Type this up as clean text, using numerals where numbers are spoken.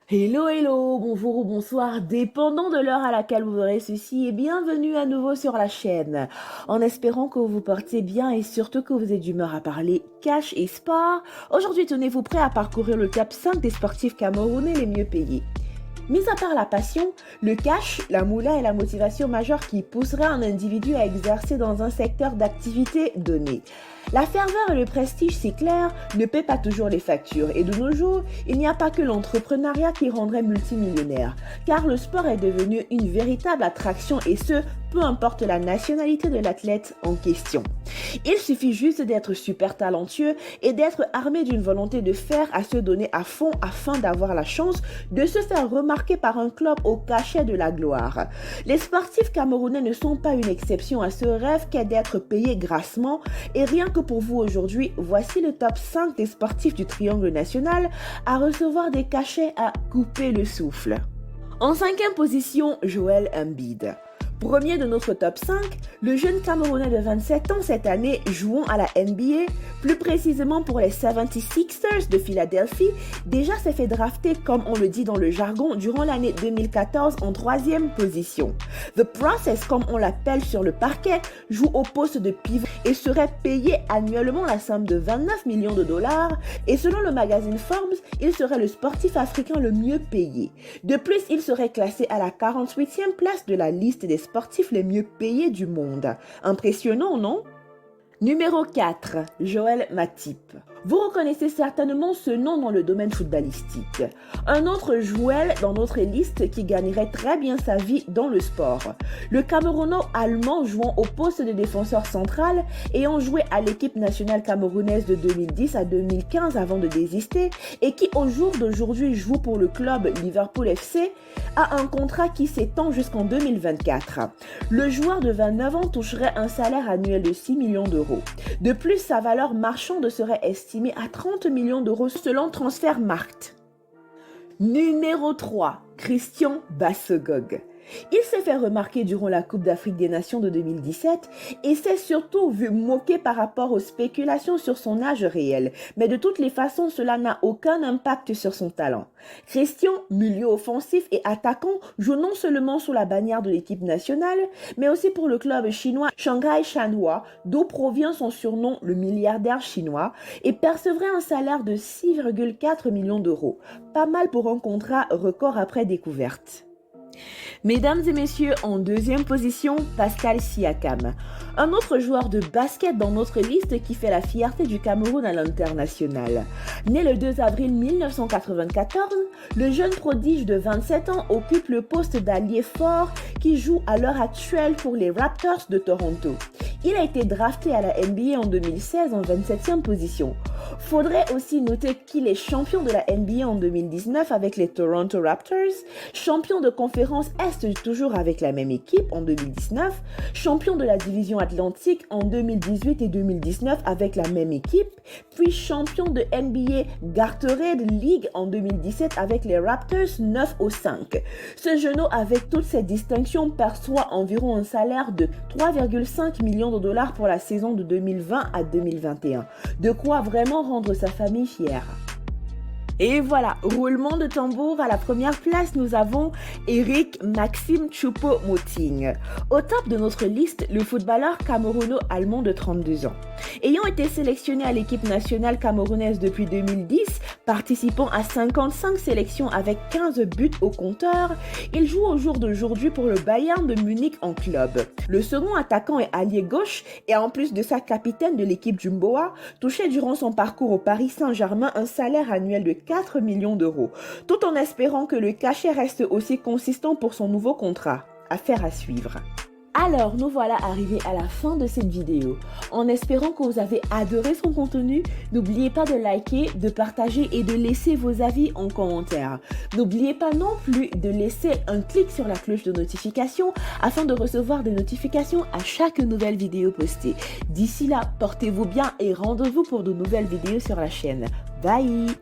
Hello, hello, bonjour ou bonsoir, dépendant de l'heure à laquelle vous verrez ceci, et bienvenue à nouveau sur la chaîne. En espérant que vous vous portez bien et surtout que vous êtes d'humeur à parler cash et sport, aujourd'hui tenez-vous prêt à parcourir le top 5 des sportifs camerounais les mieux payés. Mis à part la passion, le cash, la moula est la motivation majeure qui pousserait un individu à exercer dans un secteur d'activité donné. La ferveur et le prestige, c'est clair, ne paient pas toujours les factures et de nos jours, il n'y a pas que l'entrepreneuriat qui rendrait multimillionnaire, car le sport est devenu une véritable attraction et ce, peu importe la nationalité de l'athlète en question. Il suffit juste d'être super talentueux et d'être armé d'une volonté de faire à se donner à fond afin d'avoir la chance de se faire remarquer par un club au cachet de la gloire. Les sportifs camerounais ne sont pas une exception à ce rêve qu'est d'être payés grassement et rien que pour vous aujourd'hui, voici le top 5 des sportifs du triangle national à recevoir des cachets à couper le souffle. En cinquième position, Joel Embiid. Premier de notre top 5, le jeune Camerounais de 27 ans cette année jouant à la NBA, plus précisément pour les 76ers de Philadelphie, déjà s'est fait drafter comme on le dit dans le jargon durant l'année 2014 en troisième position. The Process, comme on l'appelle sur le parquet, joue au poste de pivot et serait payé annuellement la somme de 29 millions de dollars et selon le magazine Forbes, il serait le sportif africain le mieux payé. De plus, il serait classé à la 48e place de la liste des sportifs les mieux payés du monde. Impressionnant, non? Numéro 4, Joël Matip. Vous reconnaissez certainement ce nom dans le domaine footballistique. Un autre Joël dans notre liste qui gagnerait très bien sa vie dans le sport. Le Camerouno-allemand jouant au poste de défenseur central, ayant joué à l'équipe nationale camerounaise de 2010 à 2015 avant de désister et qui au jour d'aujourd'hui joue pour le club Liverpool FC, a un contrat qui s'étend jusqu'en 2024. Le joueur de 29 ans toucherait un salaire annuel de 6 millions d'euros. De plus, sa valeur marchande serait estimée à 30 millions d'euros selon Transfermarkt. Numéro 3, Christian Bassogog. Il s'est fait remarquer durant la Coupe d'Afrique des Nations de 2017 et s'est surtout vu moquer par rapport aux spéculations sur son âge réel. Mais de toutes les façons, cela n'a aucun impact sur son talent. Christian, milieu offensif et attaquant, joue non seulement sous la bannière de l'équipe nationale, mais aussi pour le club chinois Shanghai Shenhua, d'où provient son surnom le milliardaire chinois, et percevrait un salaire de 6,4 millions d'euros. Pas mal pour un contrat record après découverte. Mesdames et messieurs, en deuxième position, Pascal Siakam. Un autre joueur de basket dans notre liste qui fait la fierté du Cameroun à l'international. Né le 2 avril 1994, le jeune prodige de 27 ans occupe le poste d'allié fort qui joue à l'heure actuelle pour les Raptors de Toronto. Il a été drafté à la NBA en 2016 en 27e position. Faudrait aussi noter qu'il est champion de la NBA en 2019 avec les Toronto Raptors, champion de conférence Est toujours avec la même équipe en 2019, champion de la division Atlantique en 2018 et 2019 avec la même équipe, puis champion de NBA Gatorade League en 2017 avec les Raptors 9 au 5. Ce jeune homme avec toutes ces distinctions perçoit environ un salaire de 3,5 millions de dollars pour la saison de 2020 à 2021. De quoi vraiment rendre sa famille fière. Et voilà, roulement de tambour, à la première place, nous avons Eric Maxime Choupo-Moting. Au top de notre liste, le footballeur camerouno-allemand de 32 ans. Ayant été sélectionné à l'équipe nationale camerounaise depuis 2010, participant à 55 sélections avec 15 buts au compteur, il joue au jour d'aujourd'hui pour le Bayern de Munich en club. Le second attaquant est allié gauche et en plus de sa capitaine de l'équipe Jumboa, touchait durant son parcours au Paris Saint-Germain un salaire annuel de 4 millions d'euros, tout en espérant que le cachet reste aussi consistant pour son nouveau contrat. Affaire à suivre. Alors, nous voilà arrivés à la fin de cette vidéo. En espérant que vous avez adoré son contenu, n'oubliez pas de liker, de partager et de laisser vos avis en commentaire. N'oubliez pas non plus de laisser un clic sur la cloche de notification afin de recevoir des notifications à chaque nouvelle vidéo postée. D'ici là, portez-vous bien et rendez-vous pour de nouvelles vidéos sur la chaîne. Bye!